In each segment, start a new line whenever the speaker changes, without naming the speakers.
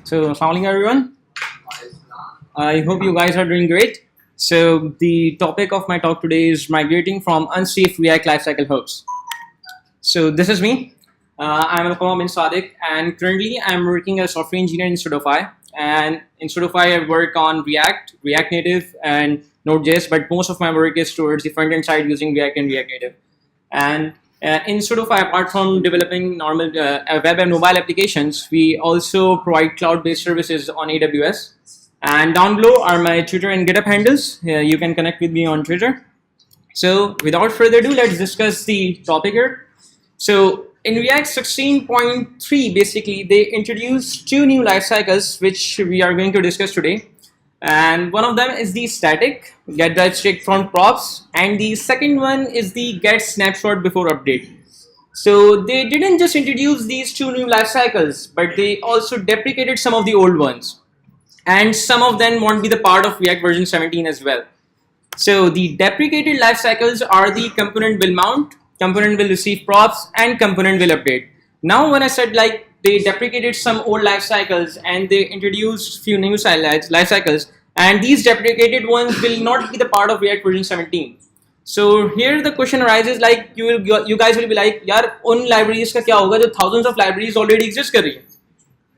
So, assalamualaikum everyone. I hope you guys are doing great. So, the topic of my talk today is migrating from unsafe React lifecycle hooks. So, this is me. I'm Alqama bin Sadiq, and currently I'm working as a software engineer in Sudofy. And in Sudofy, I work on React, React Native, and Node.js, but most of my work is towards the front end side using React and React Native. And in Sudofy, apart from developing normal web and mobile applications, we also provide cloud-based services on AWS. And down below are my Twitter and GitHub handles. You can connect with me on Twitter. So without further ado, let's discuss the topic here. So in React 16.3, basically, they introduced two new lifecycles, which we are going to discuss today. And one of them is the static, get that straight from props. And the second one is the get snapshot before update. So they didn't just introduce these two new lifecycles, but they also deprecated some of the old ones. And some of them won't be the part of React version 17 as well. So the deprecated lifecycles are the component will mount, component will receive props, and component will update. Now when I said like they deprecated some old lifecycles and they introduced few new lifecycles, and these deprecated ones will not be the part of React version 17. So here the question arises, like you guys will be like, यार उन libraries का क्या होगा जो thousands of libraries already exist कर रही है?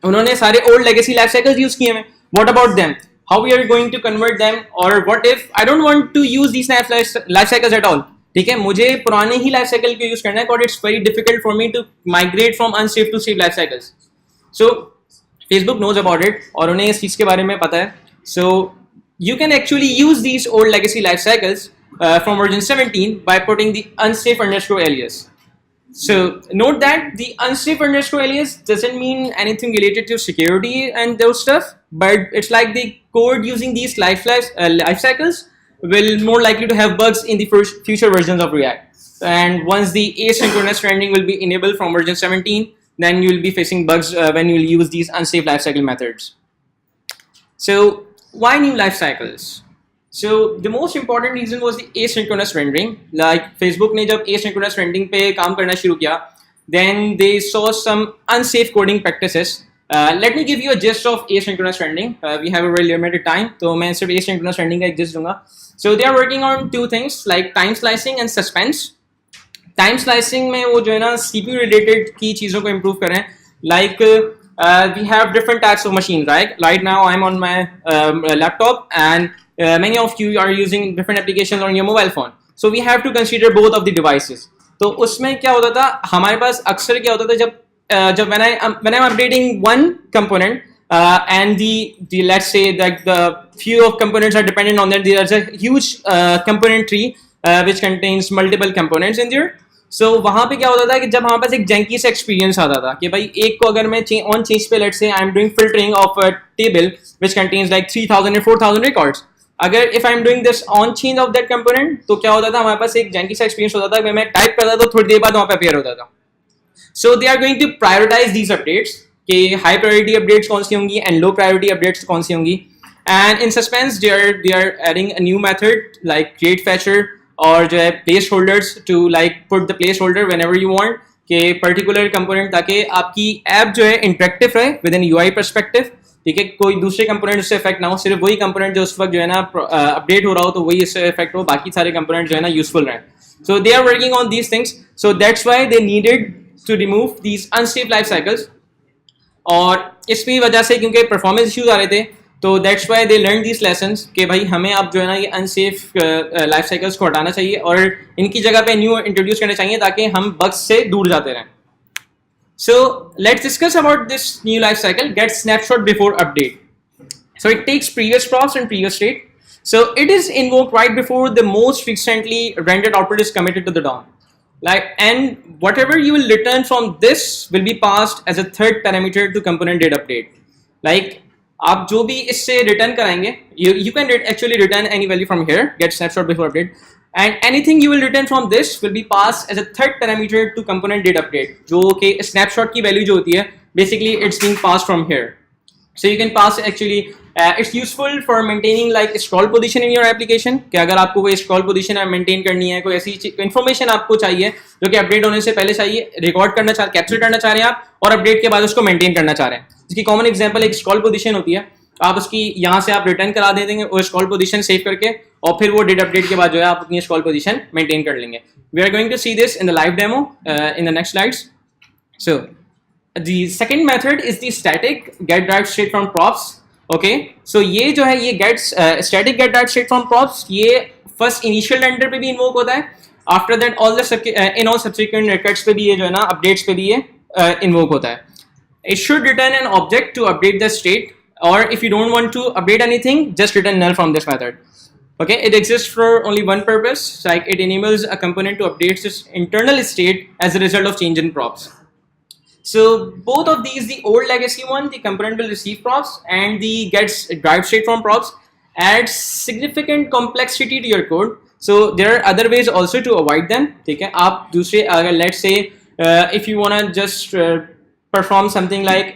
उन्होंने सारे old legacy lifecycles use किए हैं. What about them? How we are going to convert them? Or what if I don't want to use these lifecycles at all? ठीक है, मुझे पुराने ही लाइफ साइकिल को यूज करना है, और it's very difficult for me to migrate from unsafe to safe life cycles. So Facebook knows about it और उन्हें इस चीज के बारे में पता है. So you can actually use these old legacy life cycles from version 17 by putting the unsafe underscore alias. So note that the unsafe underscore alias doesn't mean anything related to security and those stuff, but it's like the code using these life cycles will more likely to have bugs in the future versions of React. And once the asynchronous rendering will be enabled from version 17, then you will be facing bugs when you will use these unsafe lifecycle methods. So why new lifecycles? So the most important reason was the asynchronous rendering. Like Facebook ne jab asynchronous rendering pe kaam karna shuru kiya, then they saw some unsafe coding practices. Let me give you a gist of asynchronous rendering. We have a very limited time, so मैं सिर्फ asynchronous rendering का एक gist दूंगा. So they are working on two things like time slicing and suspense. Time slicing में वो जो है ना CPU related की चीज़ों को improve करें. Like we have different types of machines, right? Right now I'm on my laptop, and many of you are using different applications on your mobile phone. So we have to consider both of the devices. तो उसमें क्या होता था, हमारे पास अक्सर क्या होता था जब when I'm updating one component and the let's say that the few of components are dependent on that, there's a huge component tree which contains multiple components in there. So वहाँ पे क्या होता था कि जब हमारे पास एक janky सा experience आता था कि भाई एक को अगर मैं on change पे let's say I'm doing filtering of a table which contains like 3000 and 4000 records. अगर if I'm doing this on change of that component तो क्या होता था, हमारे पास एक janky सा experience होता था कि मैं टाइप करता था तो थोड़ी देर बाद वहाँ पे appear होता था. So they are going to prioritize these updates कि high priority updates कौन सी होंगी and low priority updates कौन सी होंगी. And in suspense they are adding a new method like create fetcher और जो है placeholders to like put the placeholder whenever you want कि particular component ताकि आपकी app जो है interactive रहे within UI perspective. ठीक है, कोई दूसरे कंपोनेंट उससे इफेक्ट ना हो, सिर्फ वही कंपोनेंट जो उस वक्त जो है ना अपडेट हो रहा हो तो वही इससे इफेक्ट हो, बाकी सारे कंपोनेंट जो है ना यूजफुल रहें. So they are working on these things. So that's why they needed to remove these unsafe life cycles. और इसकी वजह से क्योंकि परफॉर्मेंस इश्यूज आ रहे थे, तो that's why they learn these lessons कि भाई हमें अब जो है ना ये अनसेफ लाइफ साइकिल्स को हटाना चाहिए और इनकी जगह पे न्यू इंट्रोड्यूस करने चाहिए ताकि हम बग्स से दूर जाते रहें. So let's discuss about this new life cycle, get snapshot before update. So it takes previous props and previous state. So it is invoked right before the most recently rendered output is committed to the DOM. Like, and whatever you will return from this will be passed as a third parameter to component date update. Like, आप जो भी इससे return कराएंगे, you can actually return any value from here, get snapshot before update. And anything you will return from this will be passed as a third parameter to component date update. जो कि snapshot की value जो होती है, basically it's being passed from here. So you can pass actually. It's useful for maintaining like scroll position in your application. कि अगर आपको कोई scroll position maintain करनी है, कोई ऐसी information आपको चाहिए जो कि update होने से पहले चाहिए, record करना चाह, capture करना चाह रहे हैं आप और update के बाद उसको maintain करना चाह रहे हैं, इसकी कॉमन एग्जांपल एक स्क्रॉल पोजीशन होती है, आप उसकी यहाँ से आप रिटर्न करा दे देंगे वो स्क्रॉल पोजीशन सेव करके, और फिर वो डेट अपडेट के बाद जो है आप अपनी स्क्रॉल पोजीशन मेंटेन कर लेंगे. We are going to see this in the live demo in the next slides. So the second method is the static get derived state from props. Okay, so ये जो है ये gets static get derived state from props, ये first initial render पे भी invoke होता है. After that all the in all subsequent records पे भी ये जो है ना updates पे भी ये invoke होता है. It should return an object to update the state, or if you don't want to update anything, just return null from this method. Okay, it exists for only one purpose, like it enables a component to update its internal state as a result of change in props. So both of these, the old legacy one, the component will receive props, and the gets derived state from props adds significant complexity to your code. So there are other ways also to avoid them. ठीक है, आप दूसरे अगर let's say if you wanna just perform something like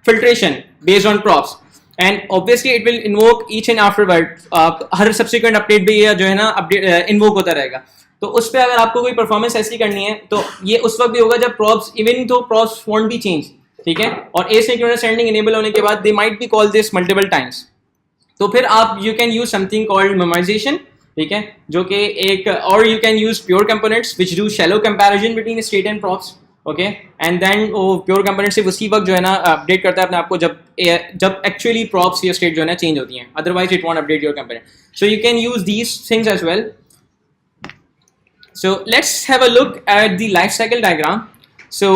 filtration based on props, and obviously it will invoke each and afterward. Her subsequent update पे ये जो है ना update invoke होता रहेगा. तो उस पर अगर आपको कोई परफॉर्मेंस ऐसी करनी है तो ये उस वक्त भी होगा जब प्रॉप्स इवन तो प्रॉप्स वोंट बी चेंज. ठीक है, और एसिंक्रोनस सेंडिंग इनेबल होने के बाद they might be call this multiple times. तो फिर आप you can use something called memorization. ठीक है, जो कि एक, और you can use pure components which do shallow comparison between state and props. Okay, and then वो प्योर कंपोनेंट सिर्फ उसी वक्त जो है ना अपडेट करता है अपने आप को जब एक्चुअली प्रॉप्स या स्टेट जो है ना चेंज होती हैं, otherwise it won't update your component. So you can use these things as well. So let's have a look at the life cycle diagram. So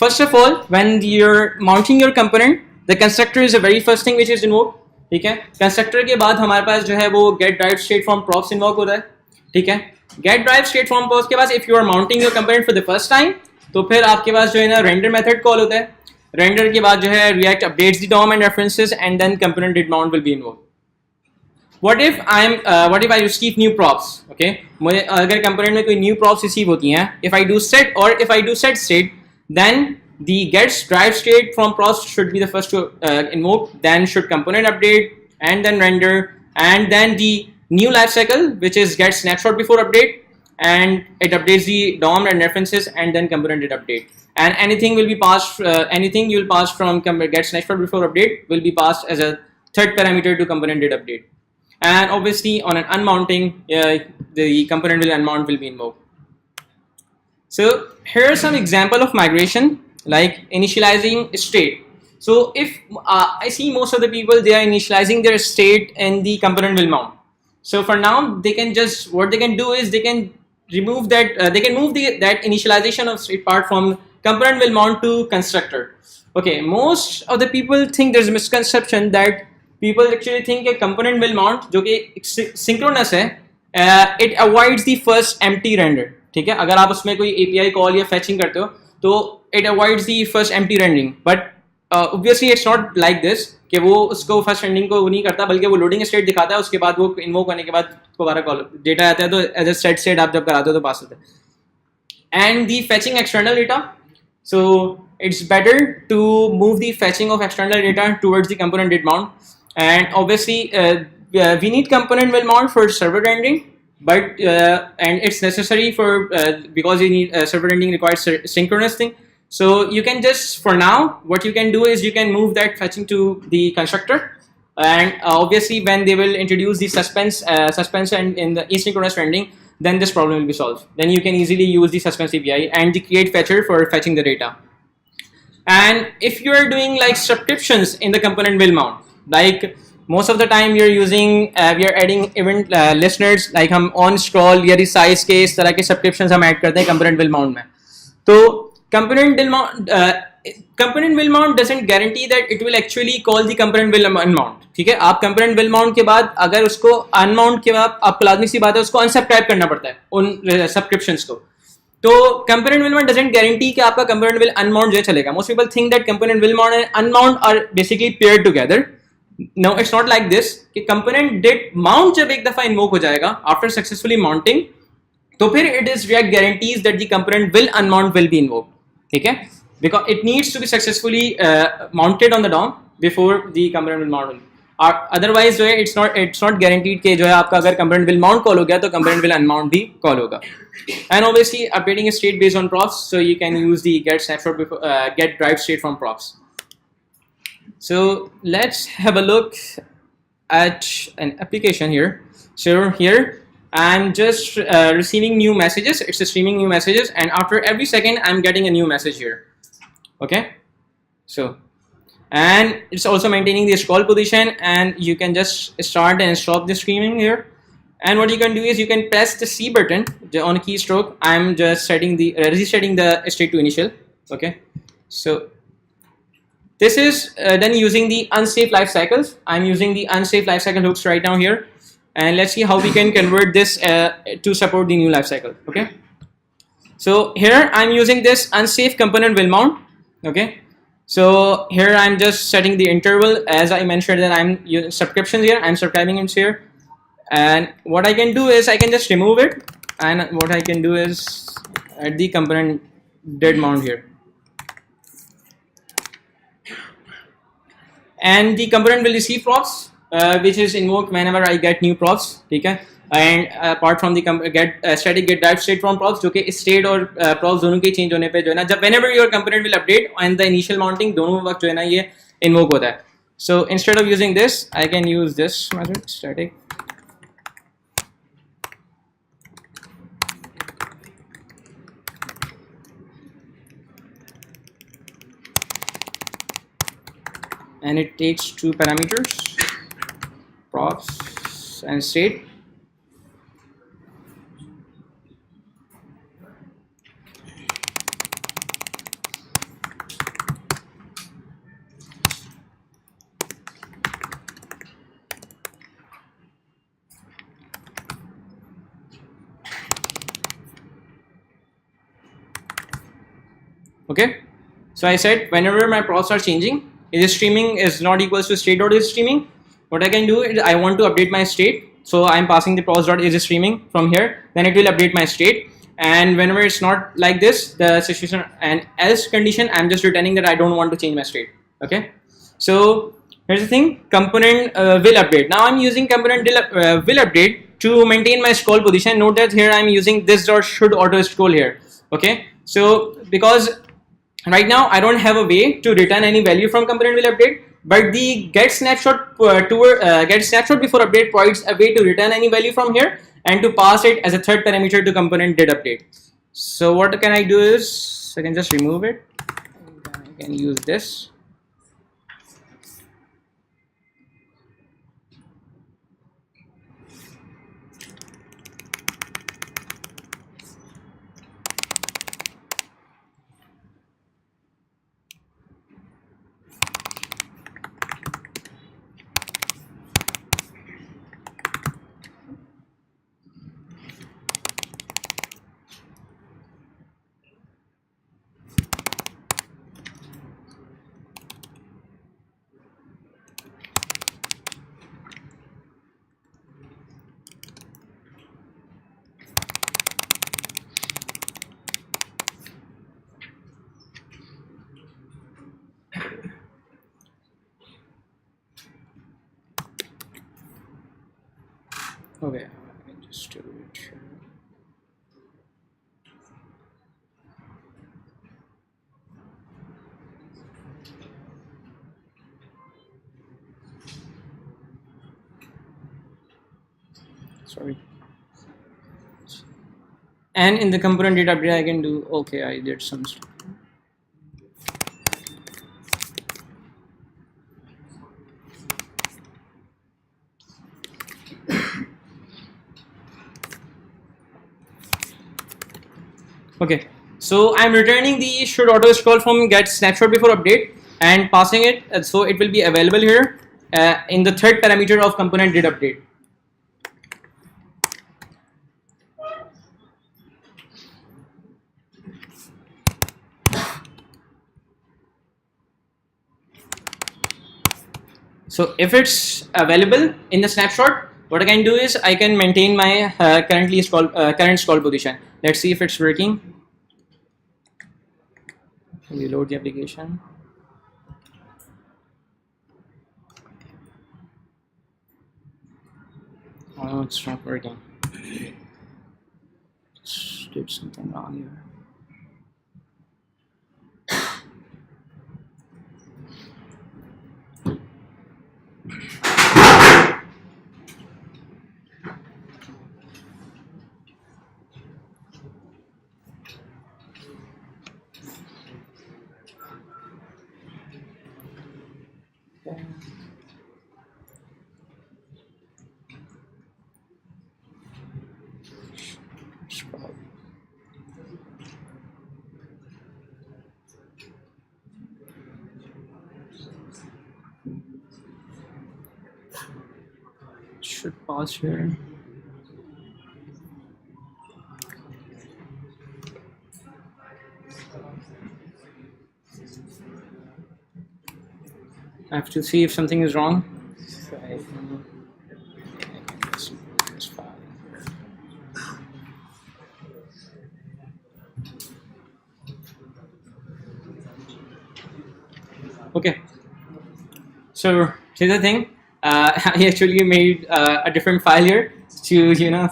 first of all, when you're mounting your component, the constructor is the very first thing which is invoked. ठीक है, constructor के बाद हमारे पास जो है वो get derived state from props invoke होता है. ठीक है, get derived state from props के बाद if you are mounting your component for the first time, तो फिर आपके पास जो है ना render method call होता है. Render के बाद जो है React updates the DOM and references, and then component did mount will be invoked. What if I receive new props? Okay, मुझे अगर component में कोई new props receive होती हैं, if I do set state, then the gets derived state from props should be the first to invoke. Then should component update, and then render, and then the new lifecycle, which is get snapshot before update, and it updates the DOM and references, and then component did update. And anything will be passed. Anything you will pass from get snapshot before update will be passed as a third parameter to component did update. And obviously on an unmounting, the component will unmount will be invoked. So here are some example of migration, like initializing state. So if I see most of the people, they are initializing their state and the component will mount. So for now they can just, what they can do is they can remove that, they can move that initialization of state part from component will mount to constructor. Okay, most of the people think there's a misconception that people actually think a component will mount जो कि synchronous है, it avoids the first empty render. ठीक है, अगर आप उसमें कोई API call या fetching करते हो तो it avoids the first empty rendering, but obviously it's not like this कि वो उसको first rendering को नहीं करता, बल्कि वो loading state दिखाता है, उसके बाद वो invoke करने के बाद दोबारा कॉल डेटा आता है, तो as a set state आप जब कराते हो तो पास होता है. And the fetching external data, so it's better to move the fetching of external data towards the component did mount. And obviously we need component will mount for server rendering, but and it's necessary for because you need server rendering requires synchronous thing. So you can just, for now what you can do is you can move that fetching to the constructor, and obviously when they will introduce the suspense and in the asynchronous rendering, then this problem will be solved. Then you can easily use the suspense API and the create fetcher for fetching the data. And if you are doing like subscriptions in the component will mount, like most of the time you're using we are adding event listeners, like हम on scroll या resize के इस तरह के subscriptions हम add करते हैं component will mount में. तो component will mount doesn't guarantee that it will actually call the component will unmount. ठीक है, आप component will mount के बाद अगर उसको unmount के बाद आपको लाजमी सी बात है उसको unsubscribe करना पड़ता है उन subscriptions को. तो component will mount doesn't guarantee कि आपका component will unmount जो चलेगा. Most people think that component will mount and unmount are basically paired together. No, it's not like this. कि component did mount जब एक दफा invoke हो जाएगा after successfully mounting, तो फिर it is React guarantees that the component will unmount will be invoked. ठीक है, because it needs to be successfully mounted on the DOM before the component will mount. Otherwise जो है it's not guaranteed कि जो है आपका अगर component will mount call हो गया तो component will unmount भी call होगा. And obviously updating a state based on props, so you can use the get snapshot before get derived state from props. So let's have a look at an application here. So here I'm just receiving new messages. It's streaming new messages, and after every second I'm getting a new message here. Okay, so and it's also maintaining the scroll position, and you can just start and stop the streaming here. And what you can do is you can press the C button on a keystroke. I'm just setting the resetting the state to initial. Okay, so this is done using the unsafe life cycles. I'm using the unsafe lifecycle hooks right now here, and let's see how we can convert this to support the new lifecycle. Okay, so here I'm using this unsafe component will mount. Okay, so here I'm just setting the interval. As I mentioned that I'm using subscriptions here, I'm subscribing it here, and what I can do is I can just remove it, and what I can do is add the component did mount here, and the component will receive props, which is invoked whenever I get new props. Okay, and apart from the get static get drive state from props, जो कि state और props दोनों के change होने पे जो है ना, जब whenever your component will update and the initial mounting दोनों वक्त जो है ना ये invoke होता है. So instead of using this, I can use this method static. And it takes two parameters, props and state. Okay, so I said whenever my props are changing, is streaming is not equals to state dot is streaming. What I can do is I want to update my state, so I'm passing the props dot is streaming from here. Then it will update my state, and whenever it's not like this, the situation and else condition, I'm just returning that I don't want to change my state. Okay, so here's the thing: component will update. Now I'm using component will update to maintain my scroll position. Note that here I'm using this dot should auto scroll here. Okay, so because right now I don't have a way to return any value from component will update, but the get snapshot get snapshot before update provides a way to return any value from here and to pass it as a third parameter to component did update. So what can I do is I can just remove it. I can use this. Okay, I can just do it here. Sorry. And in the component data update, I can do okay. I did some stuff. Okay, so I'm returning the should auto scroll from get snapshot before update and passing it, so it will be available here in the third parameter of component did update. So if it's available in the snapshot, what I can do is I can maintain my current scroll position. Let's see if it's working. Reload the application. Oh, it's not working. Just did something wrong here. Should pause here. I have to see if something is wrong. Okay. So here's the thing. I actually made a different file here to,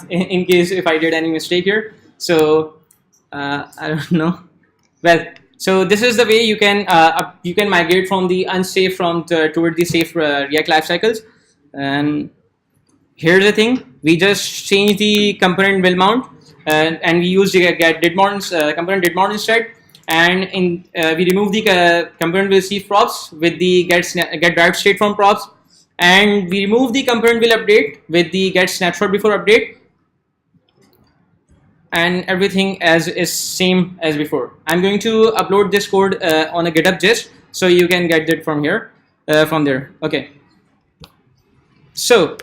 in case if I did any mistake here. So I don't know. Well, so this is the way you can migrate from the unsafe toward the safe React lifecycles. And here's the thing: we just change the component will mount, and we use the get did mount component did mount instead. And we remove the component will receive props with the get derived state from props, and we remove the component will update with the get snapshot before update, and everything as is same as before. I'm going to upload this code on a GitHub gist, so you can get it from here, from there. Okay. So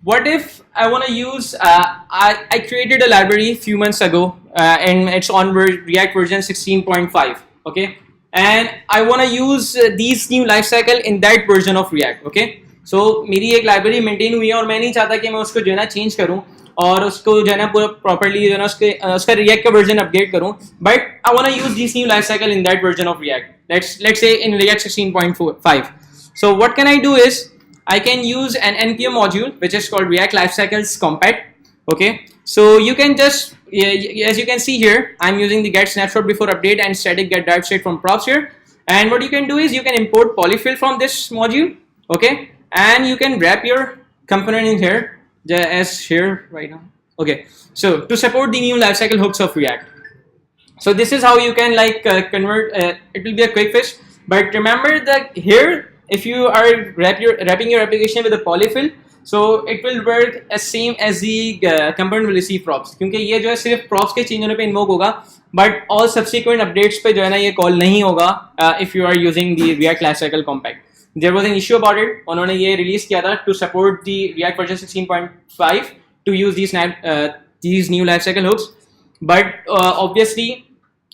what if I want to use? I created a library a few months ago, and it's on React version 16.5. Okay, and I want to use these new lifecycle in that version of React. Okay, so मेरी एक library maintain हुई है और मैं नहीं चाहता कि मैं उसको जो है ना change करूँ और उसको जो है ना पूरा properly जो है ना उसका React का version update करूँ, but I want to use this new lifecycle in that version of React. Let's say in React 16.5. So what can I do is I can use an npm module which is called React Lifecycles Compact. Okay, so you can just as you can see here, I'm using the get snapshot before update and static get derived state from props here. And what you can do is you can import polyfill from this module. Okay, and you can wrap your component in here as here right now. Okay, so to support the new lifecycle hooks of React. So this is how you can like convert. It will be a quick fix, but remember that here, if you are wrapping your application with a polyfill, so it will work as same as the component will receive props. क्योंकि ये जो है सिर्फ props के change होने पे invoke होगा, but all subsequent updates पे जो है ना ये call नहीं होगा if you are using the React Lifecycle Compact. There was an issue about it. उन्होंने ये release किया था to support the React version 16.5 to use these new lifecycle hooks, but obviously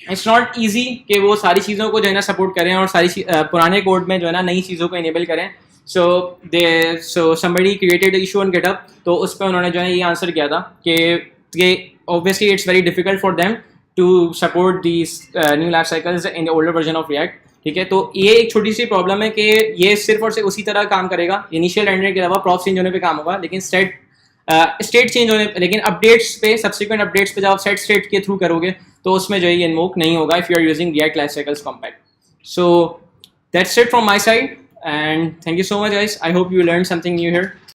it's not easy कि वो सारी चीज़ों को जो है ना support करें और सारी पुराने कोड में जो है ना नई चीज़ों को enable करें. So somebody created an issue on GitHub, तो उस पर उन्होंने जो है ये आंसर किया था कि obviously it's very difficult for them to support these new life cycles in the older version of React. ठीक है, तो ये एक छोटी सी प्रॉब्लम है कि ये सिर्फ और सिर्फ उसी तरह काम करेगा, इनिशियल रेंडर के अलावा प्रॉप चेंज होने पे काम होगा, लेकिन स्टेट चेंज होने लेकिन अपडेट्स पे सब्सिक्वेंट अपडेट्स पे जब आप सेट स्टेट के थ्रू करोगे तो उसमें जो है ये इन्वोक नहीं होगा if you are using React Lifecycles Compact. So that's it from my side. And thank you so much, guys. I hope you learned something new here.